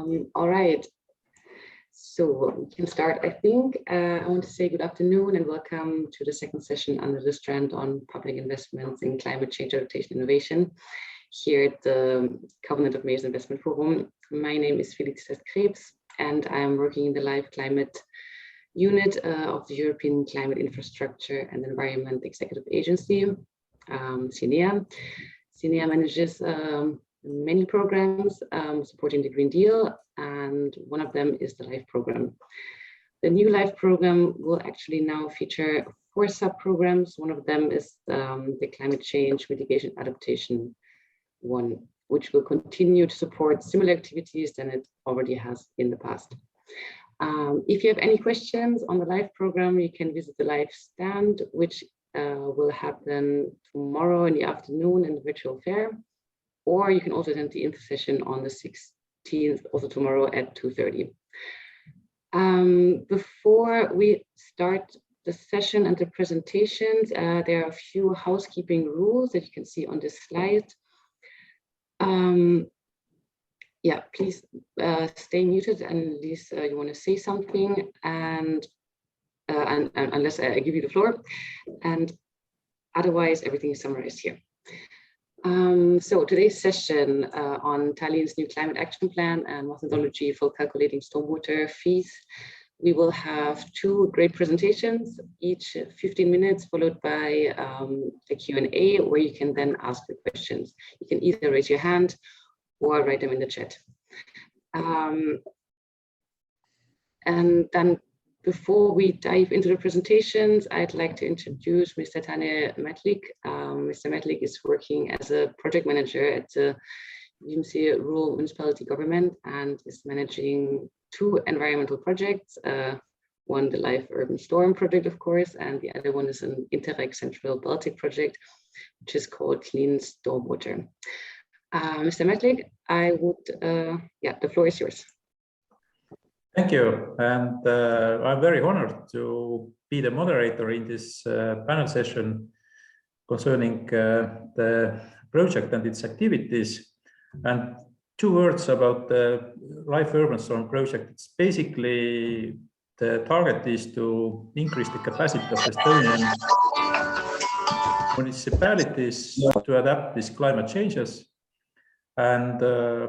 All right, so we can start, I think. I want to say good afternoon and welcome to the second session under the strand on public investments in climate change adaptation innovation here at the Covenant of Mayors Investment Forum. My name is Felicitas Krebs and I'm working in the LIFE Climate Unit of the European Climate Infrastructure and Environment Executive Agency, CENEA. CENEA manages many programs supporting the Green Deal, and one of them is the LIFE program. The new LIFE program will actually now feature 4 sub-programs. One of them is the Climate Change Mitigation Adaptation one, which will continue to support similar activities than it already has in the past. If you have any questions on the LIFE program, you can visit the LIFE stand, which will happen tomorrow in the afternoon in the virtual fair. Or you can also attend the info session on the 16th, also tomorrow at 2:30. Before we start the session and the presentations, there are a few housekeeping rules that you can see on this slide. Yeah, please stay muted unless you want to say something, and unless I give you the floor, and otherwise everything is summarized here. So today's session on Tallinn's new climate action plan and methodology for calculating stormwater fees. We will have 2 great presentations, each 15 minutes, followed by a Q&A where you can then ask the questions. You can either raise your hand or write them in the chat. And then before we dive into the presentations, I'd like to introduce Mr. Tane Metlik. Mr. Metlik is working as a project manager at the rural municipality government and is managing 2 environmental projects. One, the LIFE UrbanStorm project, of course, and the other one is an Interreg Central Baltic project, which is called Clean Stormwater. Mr. Metlik, I would, yeah, the floor is yours. Thank you, and I'm very honored to be the moderator in this panel session concerning the project and its activities. And 2 words about the LIFE UrbanStorm project. It's basically, the target is to increase the capacity of Estonian municipalities to adapt these climate changes. And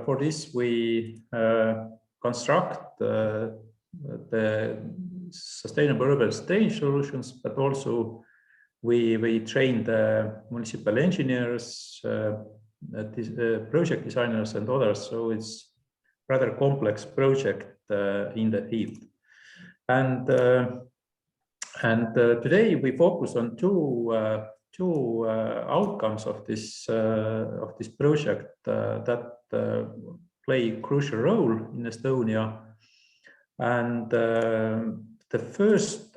for this, we construct the sustainable urban stage solutions, but also we train the municipal engineers, project designers and others. So it's rather complex project in the field. And today we focus on two outcomes of this project that play a crucial role in Estonia. And the first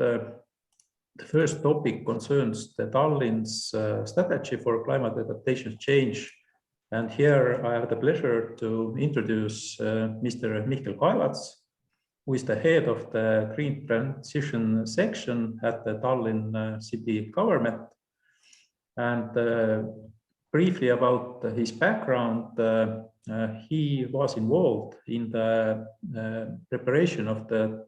topic concerns the Tallinn's strategy for climate adaptation change. And here I have the pleasure to introduce Mr. Mihkel Kaevats, who is the head of the Green Transition section at the Tallinn city government. And briefly about his background, he was involved in the preparation of the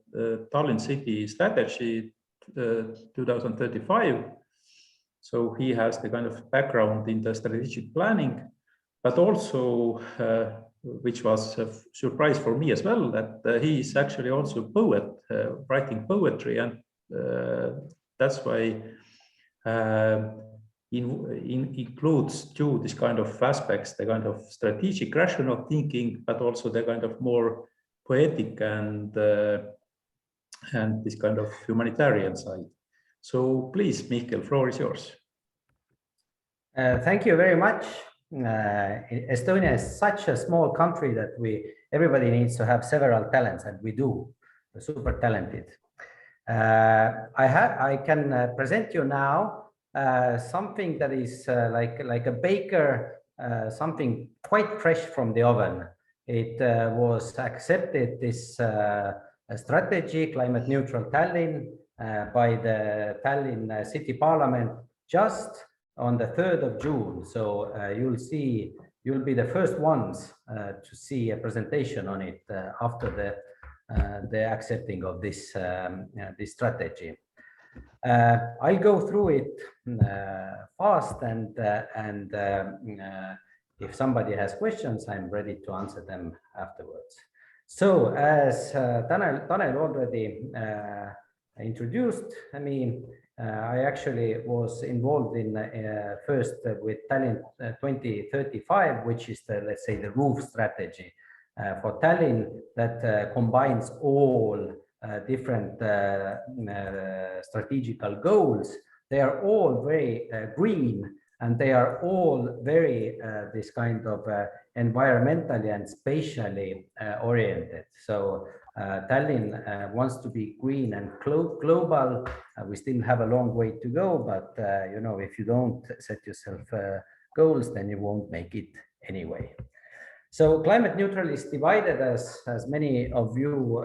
Tallinn city strategy 2035. So he has the kind of background in the strategic planning, but also, which was a surprise for me as well, that he is actually also a poet, writing poetry, and that's why includes 2 this kind of aspects, the kind of strategic rational thinking, but also the kind of more poetic and this kind of humanitarian side. So please, Mihkel, floor is yours. Thank you very much. Estonia is such a small country that everybody needs to have several talents, and we do. We're super talented. I can present you now something that is like a baker, something quite fresh from the oven. It was accepted, this strategy, climate neutral Tallinn, by the Tallinn City Parliament just on the 3rd of June. So you'll see you'll be the first ones to see a presentation on it after the accepting of this this strategy. I'll go through it fast, and if somebody has questions, I'm ready to answer them afterwards. So as Tanel already introduced, I mean, I actually was involved in first with Tallinn 2035, which is the, let's say, the roof strategy for Tallinn that combines all different strategical goals. They are all very green, and they are all very this kind of environmentally and spatially oriented. So Tallinn wants to be green and global. We still have a long way to go, but you know, if you don't set yourself goals, then you won't make it anyway. So climate neutral is divided, as many of you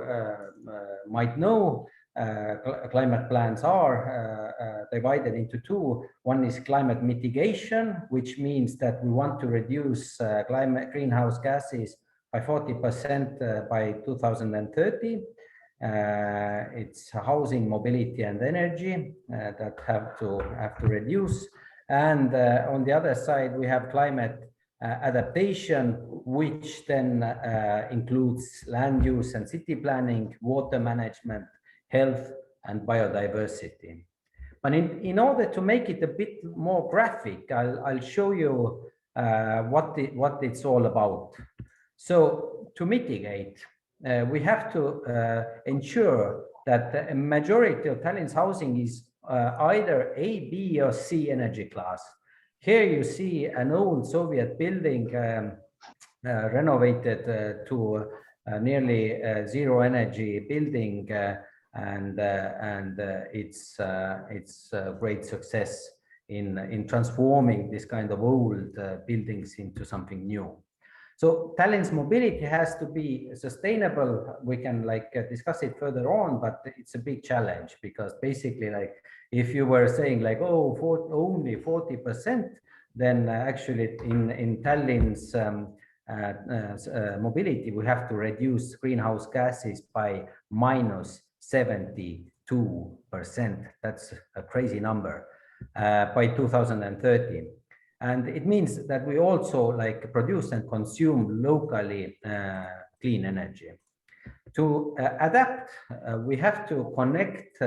might know. Climate plans are divided into two. One is climate mitigation, which means that we want to reduce greenhouse gases by 40% by 2030. It's housing, mobility, and energy that have to reduce. And on the other side, we have climate adaptation, which then includes land use and city planning, water management, health, and biodiversity. But in order to make it a bit more graphic, I'll show you what it's all about. So to mitigate, we have to ensure that a majority of Tallinn's housing is either A, B, or C energy class. Here you see an old Soviet building renovated to nearly zero energy building, and it's a great success in transforming this kind of old buildings into something new. So Tallinn's mobility has to be sustainable. We can discuss it further on, but it's a big challenge, because basically, if you were saying only 40%, then actually in Tallinn's mobility, we have to reduce greenhouse gases by -72%. That's a crazy number by 2030. And it means that we also produce and consume locally clean energy. To adapt, we have to connect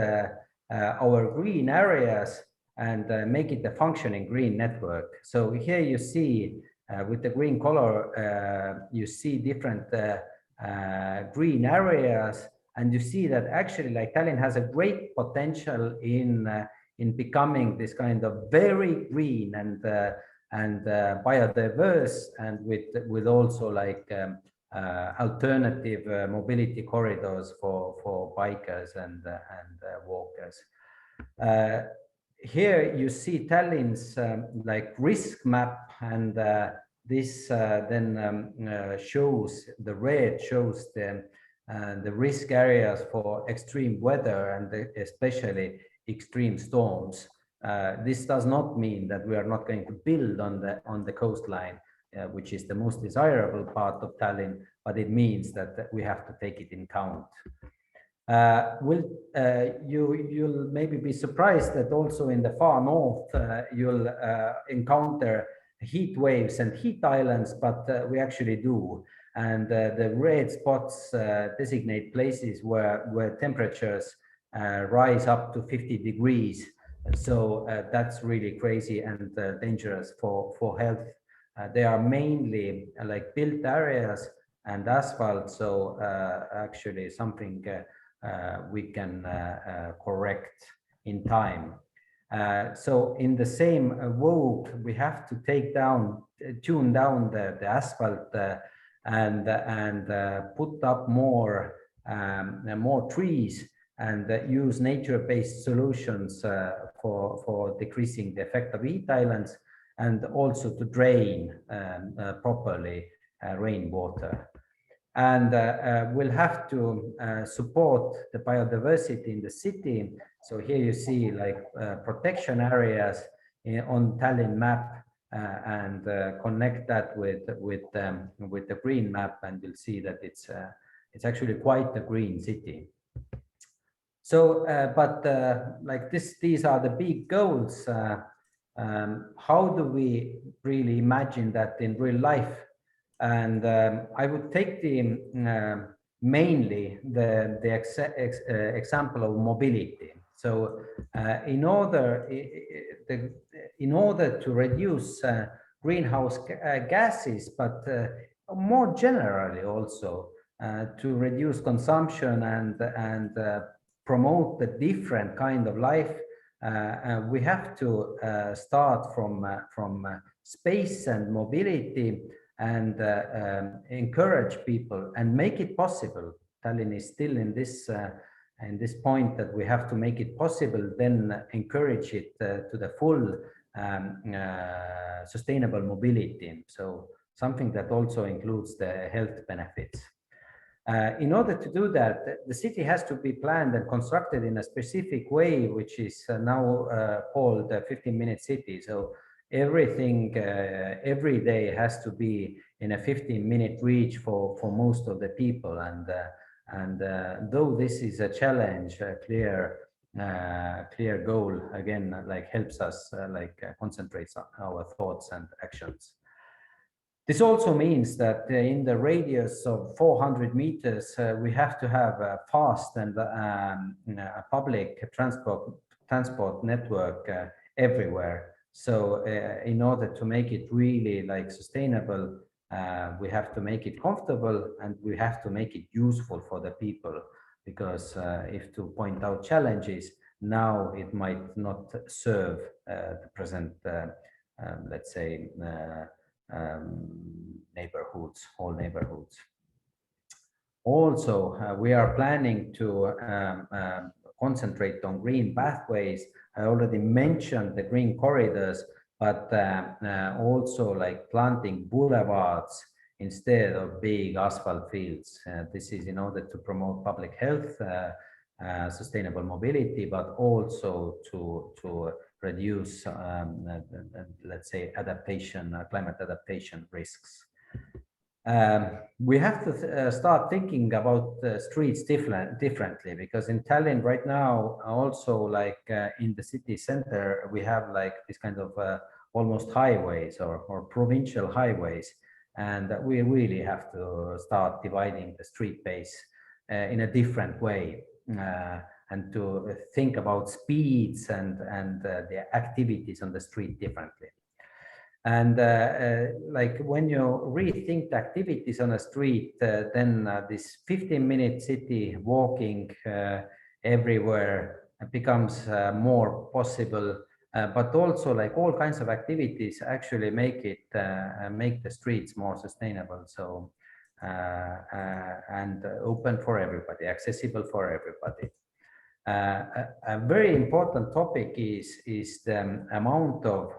our green areas and make it a functioning green network. So here you see with the green color, you see different green areas, and you see that actually Tallinn has a great potential in becoming this kind of very green and biodiverse, and with also alternative mobility corridors for bikers and walkers. Here you see Tallinn's risk map, and this then shows, the red shows the risk areas for extreme weather and especially extreme storms. This does not mean that we are not going to build on the coastline, which is the most desirable part of Tallinn, but it means that we have to take it in count. You'll maybe be surprised that also in the far north you'll encounter heat waves and heat islands, but we actually do. And the red spots designate places where temperatures rise up to 50 degrees. So that's really crazy and dangerous for health. They are mainly built areas and asphalt, so actually something we can correct in time. So in the same vogue, we have to tune down the asphalt and put up more trees, and use nature-based solutions for decreasing the effect of heat islands, and also to drain properly rainwater. And we'll have to support the biodiversity in the city. So here you see protection areas on Tallinn map, and connect that with the green map, and you'll see that it's actually quite a green city. So, like these are the big goals. How do we really imagine that in real life? And I would take the mainly the example of mobility. So in order to reduce greenhouse gases, but more generally also to reduce consumption and promote the different kind of life, we have to start from space and mobility, and encourage people and make it possible. Tallinn is still in this point that we have to make it possible, then encourage it to the full sustainable mobility. So something that also includes the health benefits. In order to do that, the city has to be planned and constructed in a specific way, which is now called the 15-minute city. So everything every day has to be in a 15-minute reach for most of the people, and though this is a challenge, a clear goal, again, like helps us concentrate on our thoughts and actions. This also means that in the radius of 400 meters, we have to have a fast and a public transport network everywhere. So in order to make it really like sustainable, we have to make it comfortable, and we have to make it useful for the people, because if to point out challenges, now it might not serve the present, let's say, neighborhoods, whole neighborhoods. Also, we are planning to concentrate on green pathways. I already mentioned the green corridors, but also like planting boulevards instead of big asphalt fields. This is in order to promote public health, sustainable mobility, but also to reduce, let's say, adaptation, climate adaptation risks. We have to start thinking about the streets differently, because in Tallinn right now, also like in the city center, we have like this kind of almost highways or provincial highways, and we really have to start dividing the street base in a different way, and to think about speeds and the activities on the street differently. And like when you rethink the activities on a street, then this 15-minute city walking everywhere becomes more possible, but also like all kinds of activities actually make the streets more sustainable. So and open for everybody, accessible for everybody. A very important topic is the amount of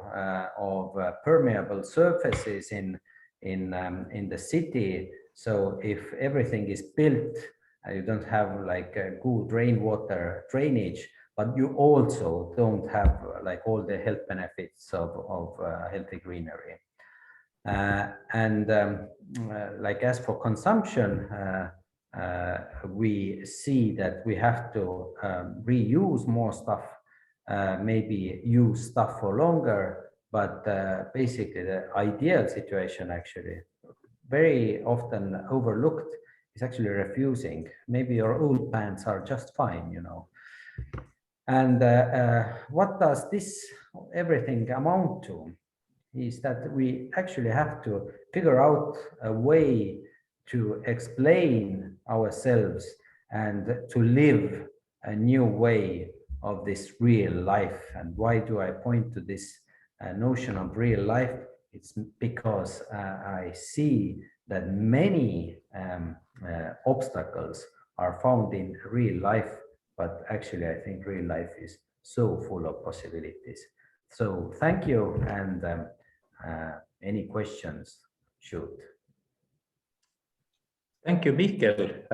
permeable surfaces in the city. So if everything is built, you don't have like a good rainwater drainage, but you also don't have like all the health benefits of healthy greenery. Like as for consumption, we see that we have to reuse more stuff, maybe use stuff for longer, but basically the ideal situation, actually very often overlooked, is actually refusing. Maybe your old pants are just fine, you know. And what does this everything amount to is that we actually have to figure out a way to explain ourselves and to live a new way of this real life. And why do I point to this notion of real life? It's because I see that many obstacles are found in real life, but actually I think real life is so full of possibilities. So thank you, and any questions, shoot. Thank you, Mihkel.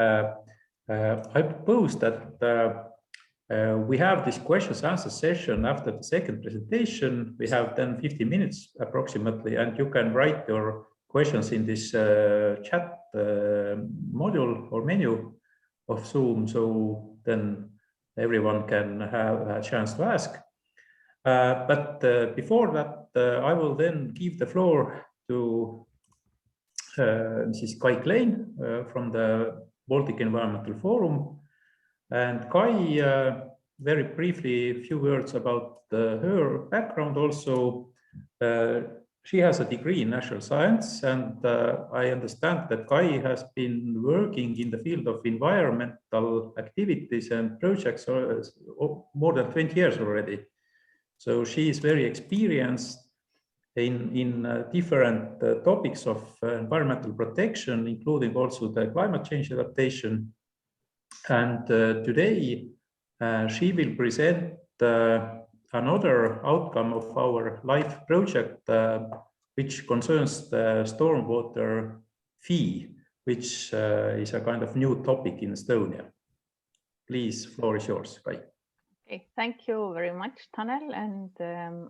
I propose that We have this questions-answer session after the second presentation. We have then 50 minutes approximately, and you can write your questions in this chat module or menu of Zoom, so then everyone can have a chance to ask. But before that, I will then give the floor to Mrs. Kai Klein from the Baltic Environmental Forum. And Kai, very briefly, a few words about her background also. She has a degree in natural science, and I understand that Kai has been working in the field of environmental activities and projects more than 20 years already. So she is very experienced in different topics of environmental protection, including also the climate change adaptation. And today she will present another outcome of our LIFE project, which concerns the stormwater fee, which is a kind of new topic in Estonia. Please, floor is yours, Kai. Okay, thank you very much, Tanel, and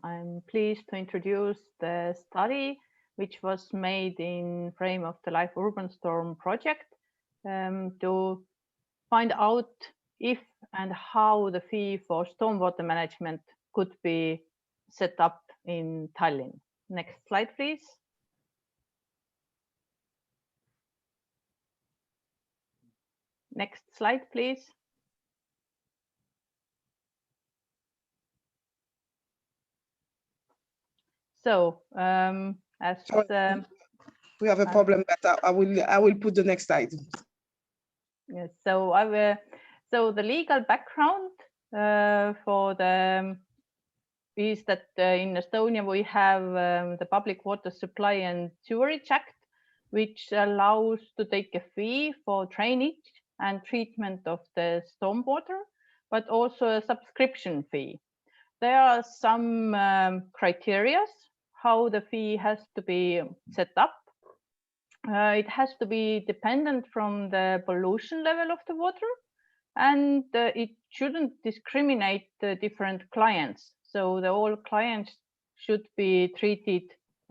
I'm pleased to introduce the study which was made in frame of the LIFE UrbanStorm project to find out if and how the fee for stormwater management could be set up in Tallinn. Next slide, please. Next slide, please. So, as we have a problem, but I will put the next slide. Yes, so so the legal background for the is that in Estonia we have the Public Water Supply and Sewerage Act, which allows to take a fee for drainage and treatment of the stormwater, but also a subscription fee. There are some criteria how the fee has to be set up. It has to be dependent from the pollution level of the water, and it shouldn't discriminate the different clients. So all clients should be treated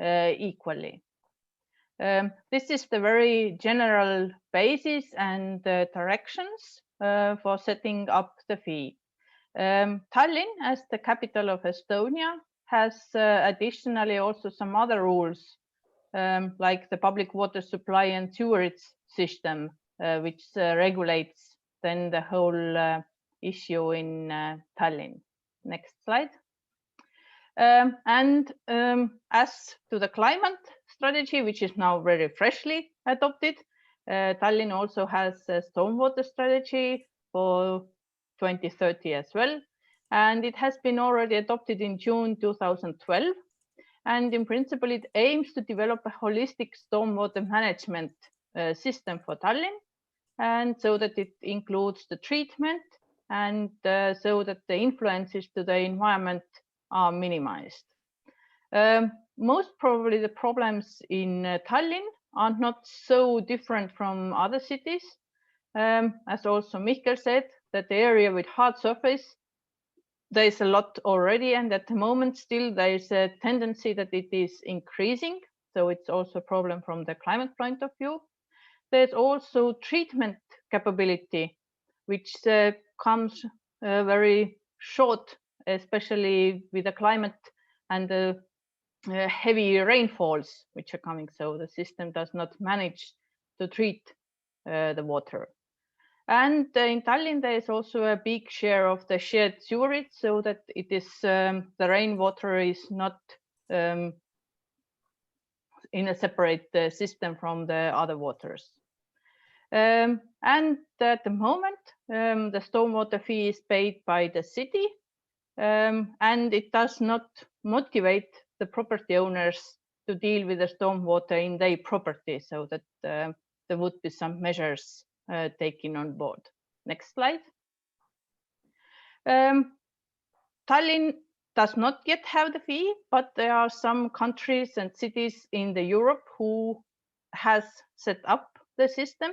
equally. This is the very general basis and directions for setting up the fee. Tallinn, as the capital of Estonia, has additionally also some other rules, like the public water supply and sewerage system, which regulates then the whole issue in Tallinn. Next slide. And as to the climate strategy, which is now very freshly adopted, Tallinn also has a stormwater strategy for 2030 as well. And it has been already adopted in June 2012. And in principle, it aims to develop a holistic stormwater management system for Tallinn, and so that it includes the treatment and so that the influences to the environment are minimized. Most probably the problems in Tallinn are not so different from other cities. As also Mihkel said, that the area with hard surface, there is a lot already, and at the moment still there is a tendency that it is increasing. So it's also a problem from the climate point of view. There's also treatment capability, which comes very short, especially with the climate and the heavy rainfalls which are coming. So the system does not manage to treat the water. And in Tallinn, there is also a big share of the shared sewerage, so that it is the rainwater is not in a separate system from the other waters. And at the moment, the stormwater fee is paid by the city, and it does not motivate the property owners to deal with the stormwater in their property, so that there would be some measures taken on board. Next slide. Tallinn does not yet have the fee, but there are some countries and cities in the Europe who has set up the system.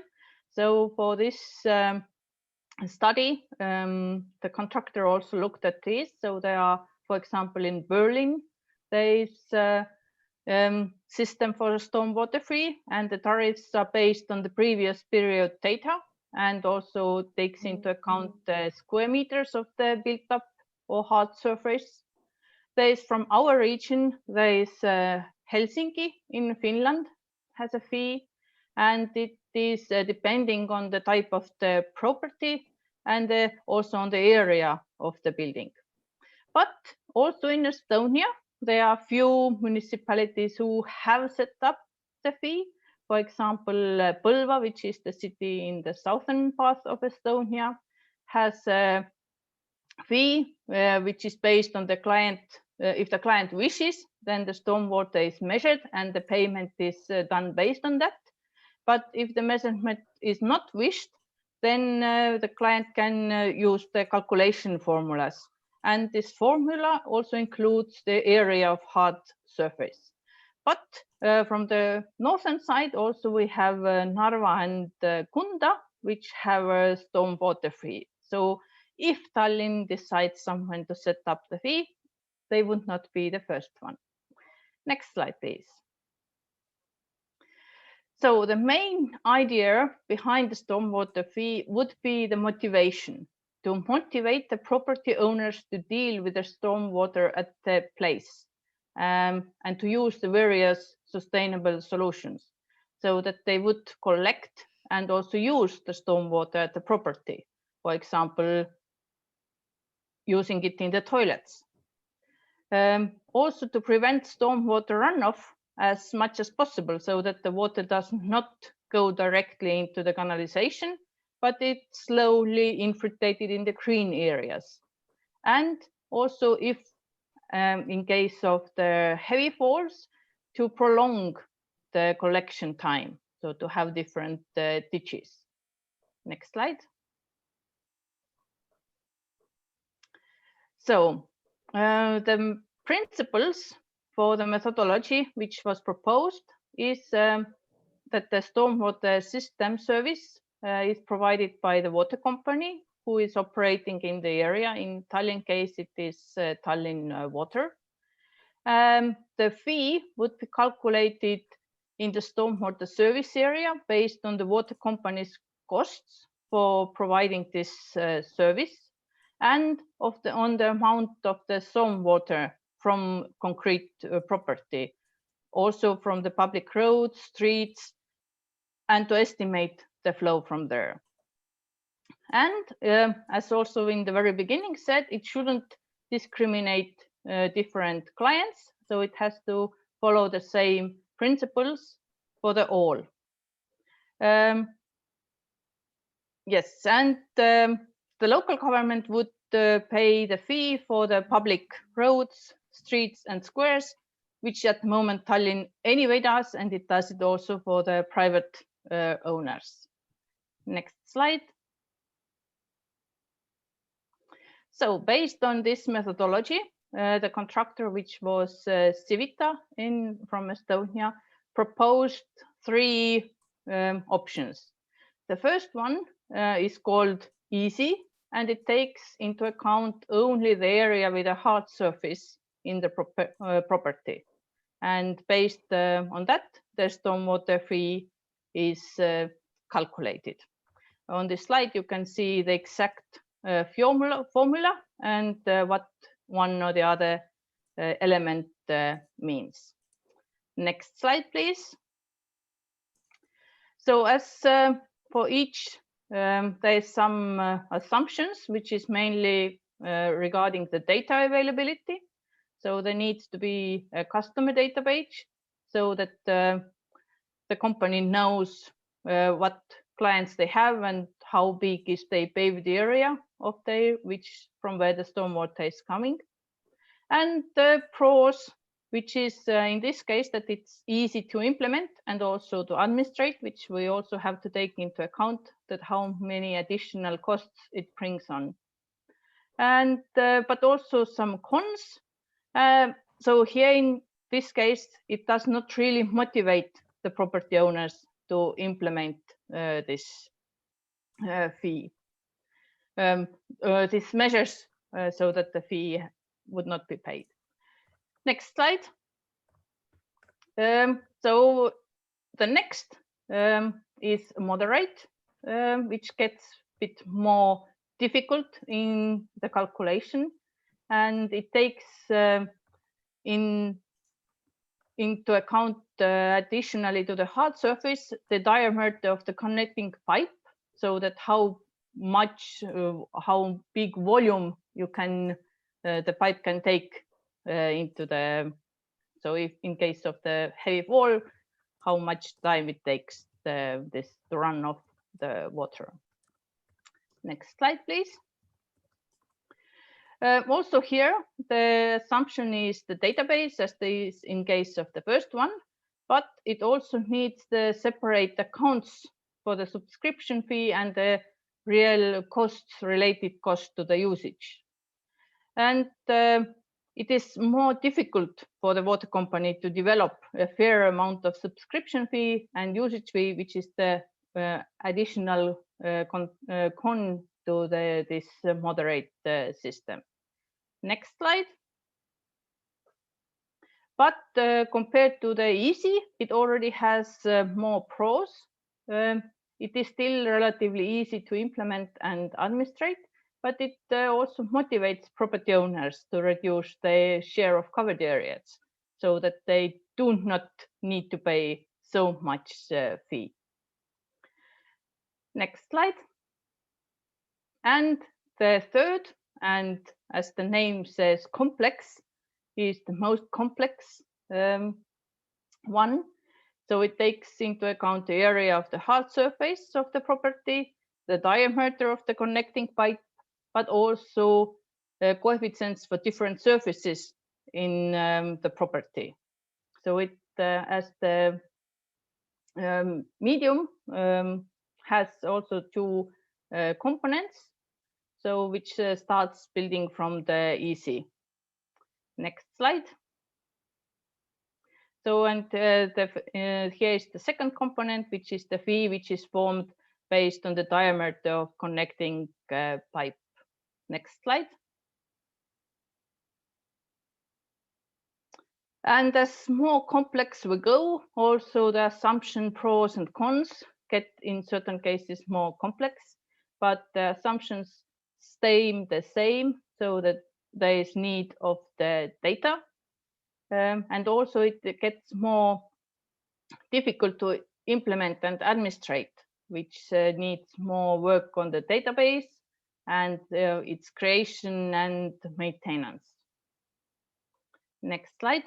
So for this study, the contractor also looked at this. So there are, for example, in Berlin, there is a system for stormwater free, and the tariffs are based on the previous period data, and also takes into account the square meters of the built up or hard surface. There is from our region, there is Helsinki in Finland has a fee, and it is depending on the type of the property and also on the area of the building. But also in Estonia, there are few municipalities who have set up the fee. For example, Põlva, which is the city in the southern part of Estonia, has a fee which is based on the client. If the client wishes, then the stormwater is measured and the payment is done based on that. But if the measurement is not wished, then the client can use the calculation formulas. And this formula also includes the area of hard surface. But from the northern side, also we have Narva and Kunda, which have a stormwater fee. So if Tallinn decides someone to set up the fee, they would not be the first one. Next slide, please. So the main idea behind the stormwater fee would be the motivation, to motivate the property owners to deal with the stormwater at the place and to use the various sustainable solutions so that they would collect and also use the stormwater at the property. For example, using it in the toilets. Also to prevent stormwater runoff as much as possible so that the water does not go directly into the canalization, but it's slowly infiltrated in the green areas. And also if in case of the heavy falls, to prolong the collection time, so to have different ditches. Next slide. So the principles for the methodology which was proposed is that the stormwater system service is provided by the water company who is operating in the area. In Tallinn case, it is Tallinn Water. The fee would be calculated in the stormwater service area based on the water company's costs for providing this service and on the amount of the stormwater from concrete property, also from the public roads, streets, and to estimate the flow from there. And as also in the very beginning said, it shouldn't discriminate different clients, so it has to follow the same principles for the all. Yes, and the local government would pay the fee for the public roads, streets and squares, which at the moment Tallinn anyway does, and it does it also for the private owners. Next slide. So based on this methodology, the contractor, which was Civita from Estonia, proposed three options. The first one is called easy, and it takes into account only the area with a hard surface in the property. And based on that, the stormwater fee is calculated. On this slide, you can see the exact formula and what one or the other element means. Next slide, please. So as for each, there is some assumptions, which is mainly regarding the data availability. So there needs to be a customer database so that the company knows what clients they have and how big is the paved area of from where the stormwater is coming. And the pros, which is in this case that it's easy to implement and also to administrate, which we also have to take into account that how many additional costs it brings on. And but also some cons. So here in this case, it does not really motivate the property owners to implement this fee. these measures so that the fee would not be paid. Next slide. So the next is moderate, which gets a bit more difficult in the calculation, and it takes into account additionally to the hard surface the diameter of the connecting pipe, so that how big volume you can the pipe can take into the, so if in case of the heavy wall, how much time it takes this to run off the water. Next slide, please. Also here, the assumption is the database as is in case of the first one, but it also needs the separate accounts for the subscription fee and the real costs, related cost to the usage. And it is more difficult for the water company to develop a fair amount of subscription fee and usage fee, which is the additional con to this moderate system. Next slide. But compared to the easy, it already has more pros. It is still relatively easy to implement and administrate, but it also motivates property owners to reduce the share of covered areas so that they do not need to pay so much fee. Next slide. And the third, and as the name says, complex, is the most complex one. So it takes into account the area of the hard surface of the property, the diameter of the connecting pipe, but also coefficients for different surfaces in the property. So it, as the medium, has also two components, so which starts building from the easy. Next slide. So, and here is the second component, which is the fee, which is formed based on the diameter of connecting pipe. Next slide. And as more complex we go, also the assumption pros and cons get in certain cases more complex, but the assumptions stay the same, so that there is need of the data. And also it gets more difficult to implement and administrate, which needs more work on the database and its creation and maintenance. Next slide.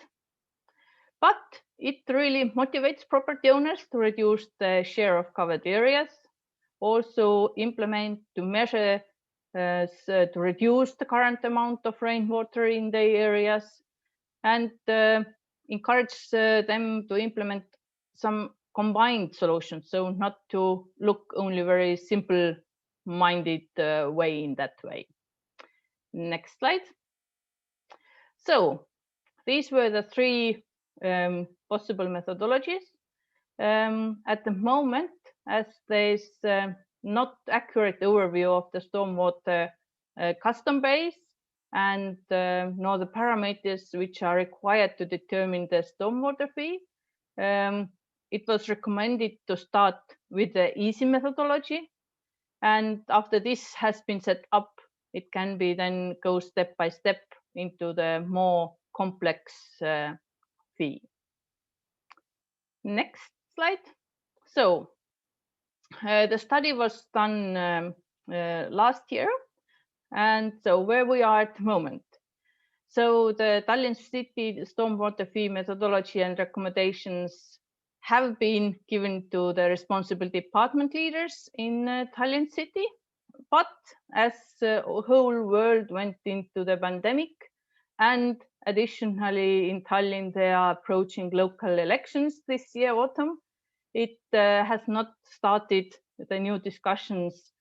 But it really motivates property owners to reduce the share of covered areas, also implement to measure to reduce the current amount of rainwater in the areas, and encourage them to implement some combined solutions, so not to look only very simple-minded way in that way. Next slide. So these were the three possible methodologies. At the moment, as there's not accurate overview of the stormwater custom base and nor the parameters which are required to determine the stormwater fee, it was recommended to start with the easy methodology. And after this has been set up, it can be then go step by step into the more complex fee. Next slide. So the study was done last year, and so where we are at the moment. So the Tallinn City stormwater fee methodology and recommendations have been given to the responsible department leaders in Tallinn City, but as the whole world went into the pandemic, and additionally in Tallinn they are approaching local elections this year autumn, it has not started the new discussions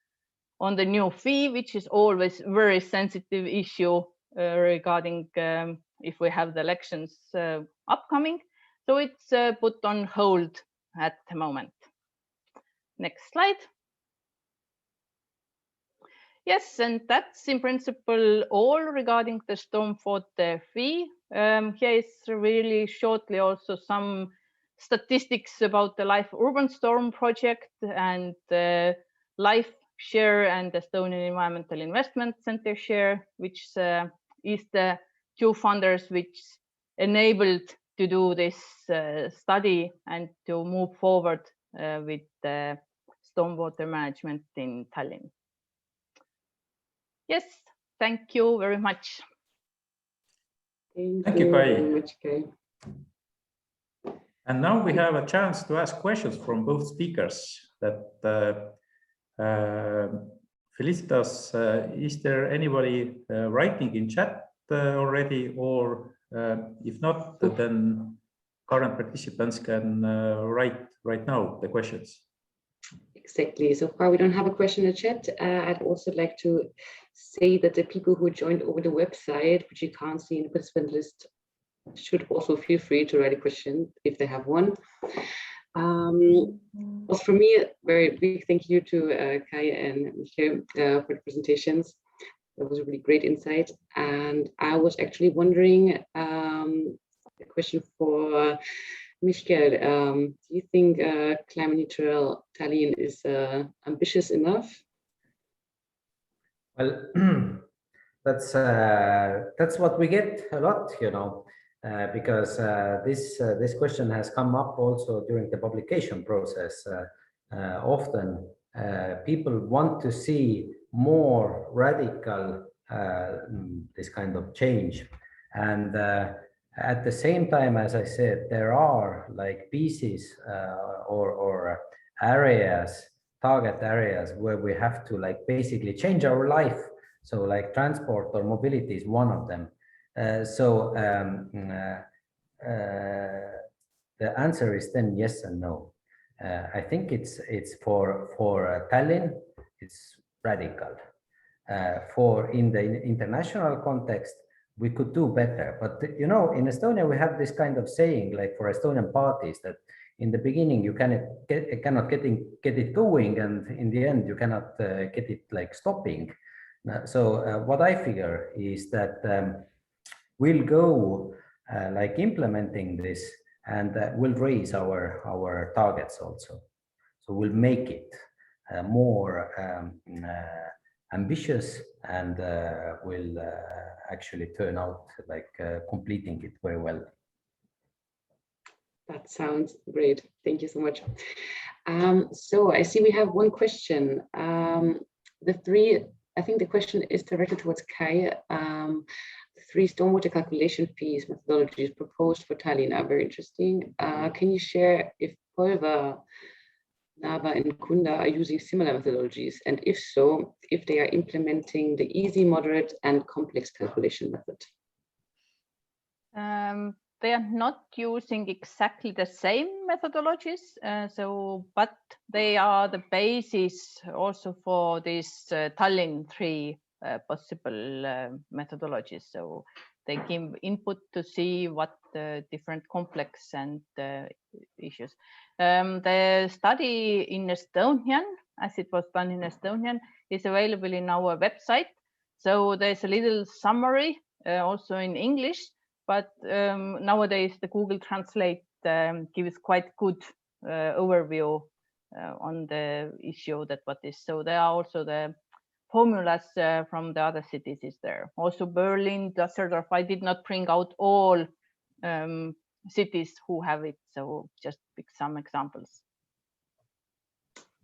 on the new fee, which is always a very sensitive issue regarding if we have the elections upcoming. So it's put on hold at the moment. Next slide. Yes, and that's in principle all regarding the stormwater fee. Here is really shortly also some statistics about the LIFE UrbanStorm project and the LIFE share and Estonian Environmental Investment Center share, which is the two funders which enabled to do this study and to move forward with the stormwater management in Tallinn. Yes, thank you very much. Thank you, Kai. very much, Kai. And now we have a chance to ask questions from both speakers. Felicitas, is there anybody writing in chat already, or if not, then current participants can write right now the questions? Exactly. So far, we don't have a question in the chat. I'd also like to say that the people who joined over the website, which you can't see in the participant list, should also feel free to write a question if they have one. Also for me, a very big thank you to Kai and Michael for the presentations. That was a really great insight. And I was actually wondering, a question for Michael, do you think climate neutral Tallinn is ambitious enough? Well, that's what we get a lot, because this question has come up also during the publication process. Often people want to see more radical this kind of change, and at the same time, as I said, there are like pieces or areas, target areas where we have to like basically change our life. So like transport or mobility is one of them. The answer is then yes and no. I think it's for Tallinn, it's radical. For in the international context, we could do better. But in Estonia, we have this kind of saying, like for Estonian parties, that in the beginning you cannot get it going, and in the end you cannot get it like stopping. So what I figure is that we'll go like implementing this, and we'll raise our targets also. So we'll make it more ambitious, and will actually turn out like completing it very well. That sounds great. Thank you so much. So I see we have one question. I think the question is directed towards Kai. The 3 stormwater calculation fees methodologies proposed for Tallinn are very interesting. Can you share if Polva, Narva, and Kunda are using similar methodologies? And if so, if they are implementing the easy, moderate, and complex calculation method? They are not using exactly the same methodologies, but they are the basis also for this Tallinn 3 possible methodologies. So they give input to see what the different complex and issues. The study in Estonian, as it was done in Estonian, is available in our website. So there's a little summary also in English. But nowadays, the Google Translate gives quite good overview on the issue that what is. So there are also the formulas from the other cities is there. Also Berlin, Düsseldorf. I did not bring out all cities who have it. So just pick some examples.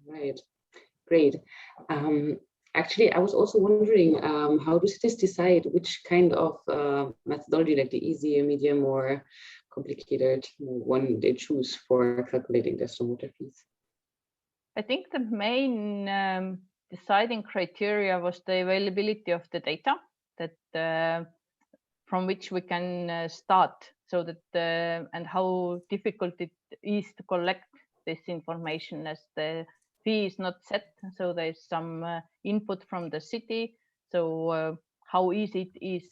Right, great. Actually, I was also wondering, how do cities decide which kind of methodology, like the easy, medium, or complicated one they choose for calculating their stormwater fees? I think the main deciding criteria was the availability of the data that from which we can start, so that and how difficult it is to collect this information, as the fee is not set. So there's some input from the city. So how easy it is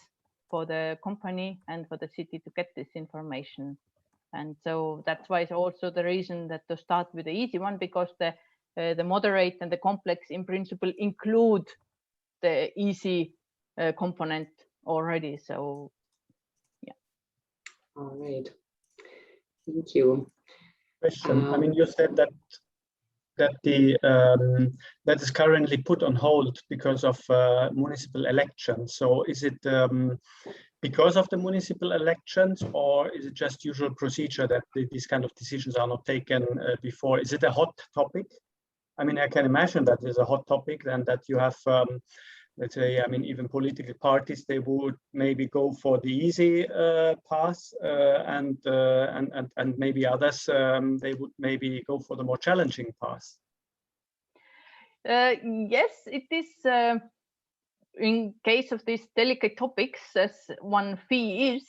for the company and for the city to get this information. And so that's why it's also the reason that to start with the easy one, because the moderate and the complex in principle include the easy component already. So yeah. All right. Thank you. Question. I mean, you said that that is currently put on hold because of municipal elections. So is it because of the municipal elections, or is it just usual procedure that these kind of decisions are not taken before? Is it a hot topic? I mean, I can imagine that is a hot topic, and that you have, let's say, I mean, even political parties, they would maybe go for the easy path, and maybe others, they would maybe go for the more challenging path. Yes, it is. In case of these delicate topics, as one fee is,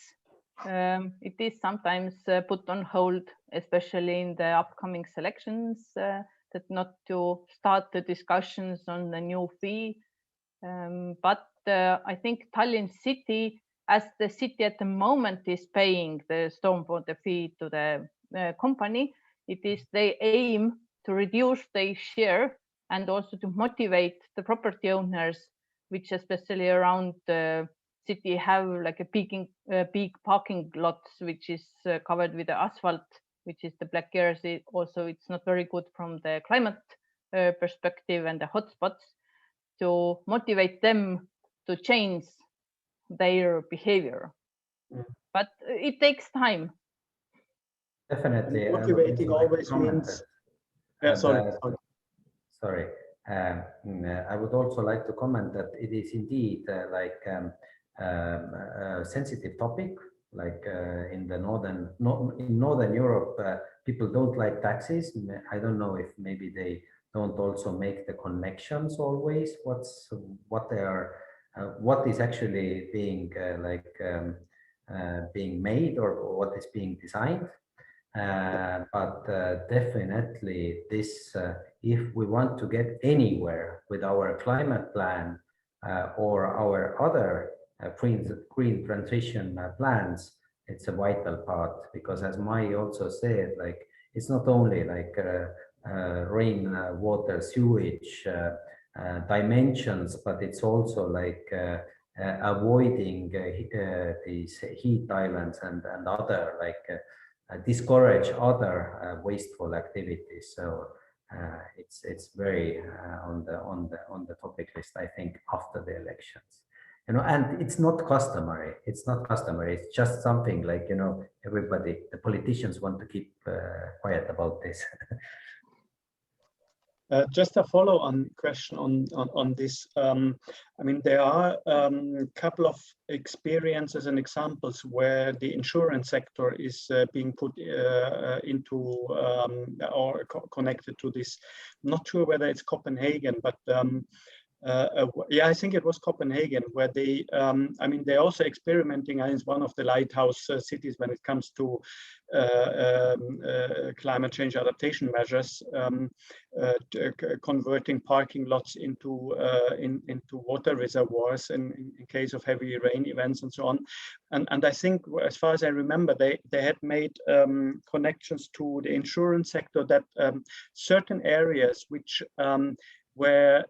it is sometimes put on hold, especially in the upcoming selections, that not to start the discussions on the new fee. But I think Tallinn city, as the city at the moment is paying the stormwater fee to the company, it is they aim to reduce their share and also to motivate the property owners, which especially around the city have like a big parking lots, which is covered with the asphalt, which is the black air. Also, it's not very good from the climate perspective and the hotspots, to motivate them to change their behavior. But it takes time. Definitely. And motivating always means. Sorry. I would also like to comment that it is indeed a sensitive topic. Like in the northern Europe, people don't like taxes. I don't know if maybe they don't also make the connections always. What is actually being being made, or what is being designed. But definitely this, if we want to get anywhere with our climate plan or our other green transition plans, it's a vital part, because as Mai also said, like it's not only like rain, water, sewage dimensions, but it's also like avoiding these heat islands and other like discourage other wasteful activities. So it's very on the topic list, I think, after the elections. And it's not customary. It's not customary. It's just something like, everybody, the politicians want to keep quiet about this. Just a follow-on question on this. I mean, there are a couple of experiences and examples where the insurance sector is being put into or connected to this. I'm not sure whether it's Copenhagen, but yeah, I think it was Copenhagen, where they, I mean, they're also experimenting as one of the lighthouse cities when it comes to climate change adaptation measures, converting parking lots into water reservoirs in case of heavy rain events and so on. And I think, as far as I remember, they had made connections to the insurance sector, that certain areas which where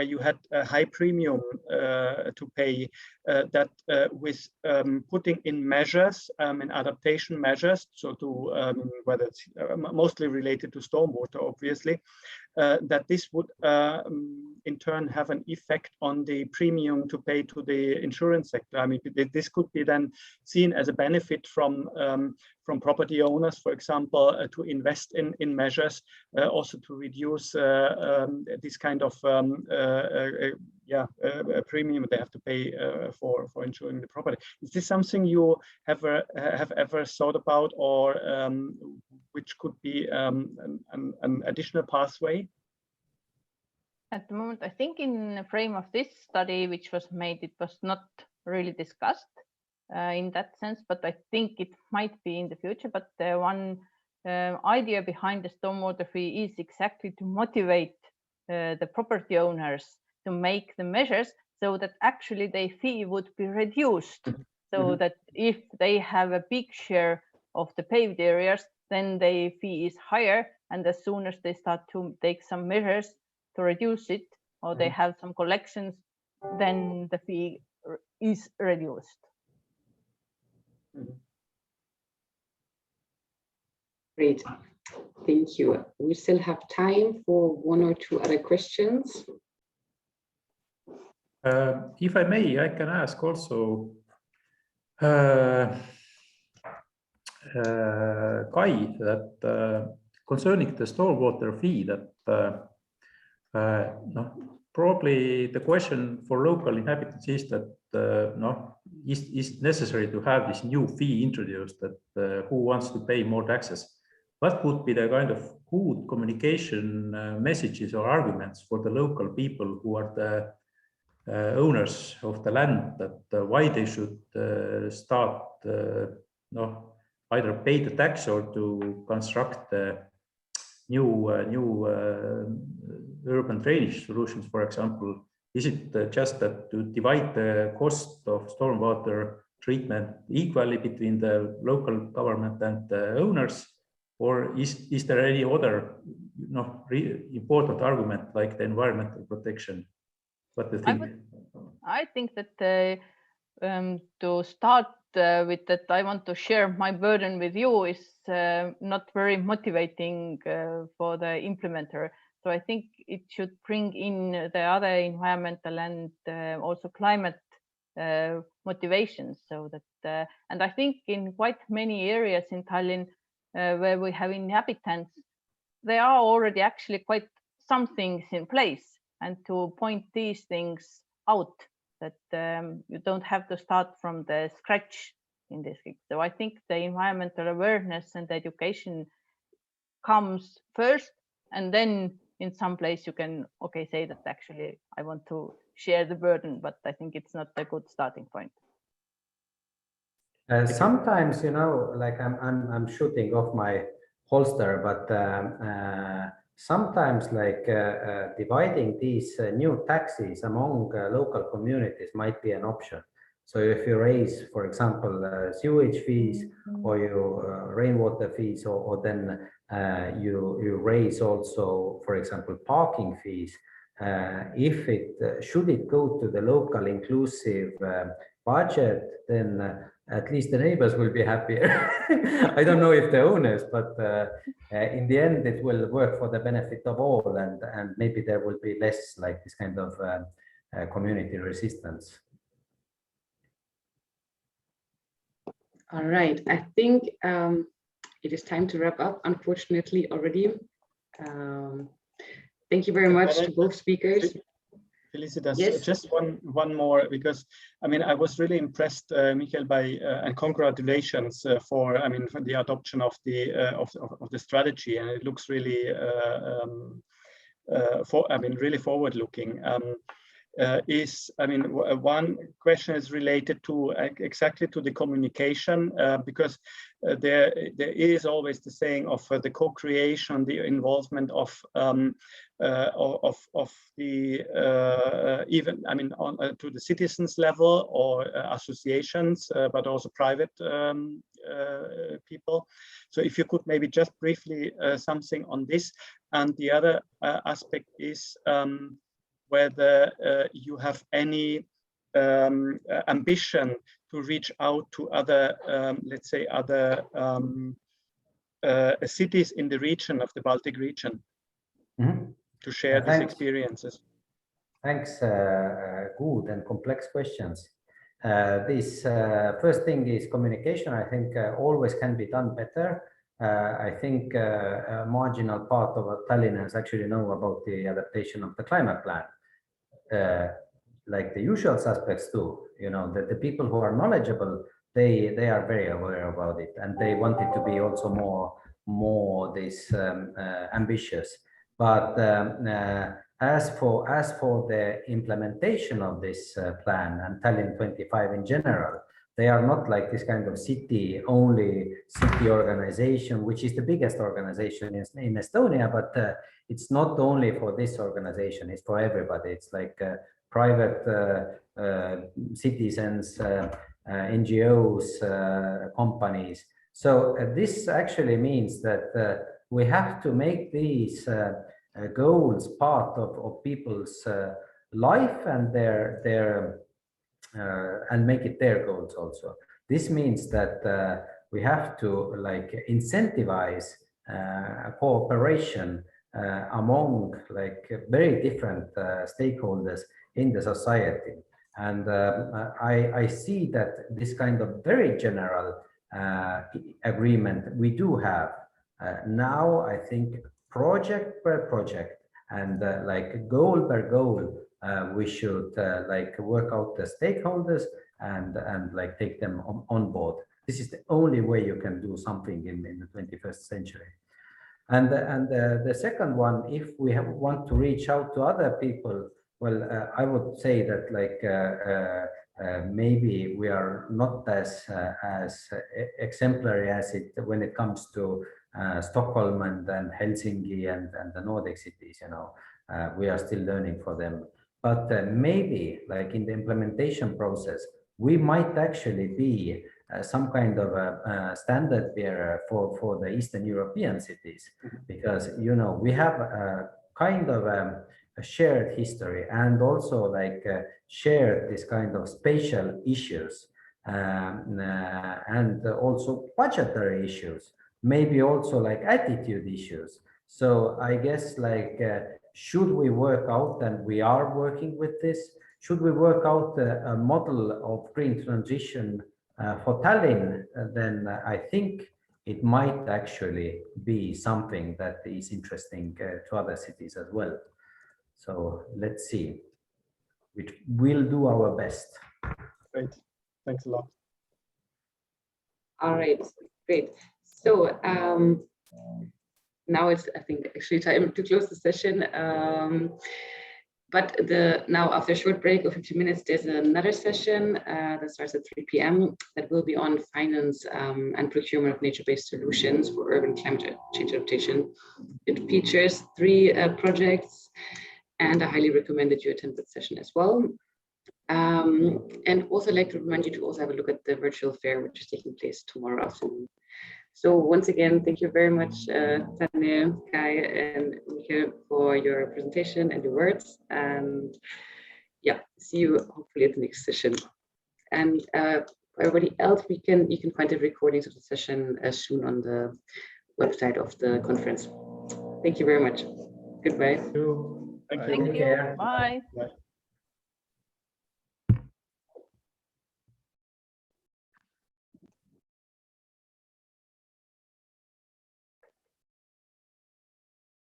you had a high premium to pay, that with putting in measures, in adaptation measures, so to whether it's mostly related to stormwater, obviously, that this would in turn have an effect on the premium to pay to the insurance sector. I mean, this could be then seen as a benefit from property owners, for example, to invest in measures, also to reduce this kind of premium they have to pay for insuring the property. Is this something you have ever thought about, or which could be an additional pathway? At the moment, I think in the frame of this study, which was made, it was not really discussed in that sense, but I think it might be in the future. But the one idea behind the stormwater fee is exactly to motivate the property owners to make the measures so that actually their fee would be reduced. So that if they have a big share of the paved areas, then their fee is higher. And as soon as they start to take some measures to reduce it, or they have some collections then the fee is reduced. Great, thank you. We still have time for one or two other questions. If I may, I can ask also Kai that concerning the stormwater fee, that probably the question for local inhabitants is that is necessary to have this new fee introduced, that who wants to pay more taxes? What would be the kind of good communication messages or arguments for the local people who are the owners of the land, that why they should start either pay the tax or to construct new urban drainage solutions, for example? Is it just that to divide the cost of stormwater treatment equally between the local government and the owners, or is there any other important argument like the environmental protection? What do you think? I think that to start with that, I want to share my burden with you is not very motivating for the implementer. So I think it should bring in the other environmental and also climate motivations. So that, and I think in quite many areas in Tallinn where we have inhabitants, there are already actually quite some things in place. And to point these things out, that you don't have to start from the scratch in this case. So I think the environmental awareness and education comes first, and then in some place you can say that actually I want to share the burden, but I think it's not a good starting point. Sometimes, like I'm shooting off my holster, but sometimes like dividing these new taxes among local communities might be an option. So if you raise, for example, sewage fees or you rainwater fees, or then you raise also, for example, parking fees, if it should it go to the local inclusive budget, then at least the neighbors will be happier. I don't know if the owners, but in the end, it will work for the benefit of all, and maybe there will be less like this kind of community resistance. All right, I think it is time to wrap up, unfortunately, already. Thank you very much to both speakers. Felicitas, yes. Just one more, because I mean, I was really impressed, Michael, by and congratulations for the adoption of the strategy, and it looks really really forward-looking. One question is related to exactly to the communication, because there is always the saying of the co-creation, the involvement of the even to the citizens level or associations, but also private people. So if you could maybe just briefly something on this. And the other aspect is whether you have any ambition to reach out to other, let's say, other cities in the region of the Baltic region, to share these experiences. Thanks, good and complex questions. This first thing is communication. I think always can be done better. I think a marginal part of Tallinners actually know about the adaptation of the climate plan. Like the usual suspects too, that the people who are knowledgeable, they are very aware about it, and they want it to be also more this ambitious. But as for the implementation of this plan and Tallinn 25 in general, they are not like this kind of city organization, which is the biggest organization in Estonia, but it's not only for this organization, it's for everybody. It's like private citizens, NGOs, companies. So this actually means that we have to make these goals part of people's life and their and make it their goals also. This means that we have to like incentivize cooperation among like very different stakeholders in the society. And I see that this kind of very general agreement we do have. Now I think project per project and like goal per goal, we should like work out the stakeholders and like take them on board. This is the only way you can do something in the 21st century. And the second one, if we want to reach out to other people, well, I would say that like maybe we are not as exemplary as it when it comes to Stockholm and Helsinki and the Nordic cities. You know, we are still learning for them. But maybe like in the implementation process, we might actually be some kind of a standard bearer for the Eastern European cities, because you know we have a kind of a shared history and also like shared this kind of spatial issues and also budgetary issues, maybe also like attitude issues. So I guess like should we work out, and we are working with this, should we work out a model of green transition for Tallinn, then I think it might actually be something that is interesting to other cities as well. So let's see, which we'll do our best. Great, thanks a lot. All right, great. So now it's, I think, actually time to close the session. But now after a short break of 15 minutes, there's another session that starts at 3 p.m. that will be on finance and procurement of nature-based solutions for urban climate change adaptation. It features 3 projects, and I highly recommend that you attend that session as well. And also I'd like to remind you to also have a look at the virtual fair, which is taking place tomorrow afternoon. So once again, thank you very much, Tanja, Kai, and Michael for your presentation and your words. And yeah, see you hopefully at the next session. And everybody else, you can find the recordings of the session as soon on the website of the conference. Thank you very much. Goodbye. Thank you. Thank you. Bye. Bye.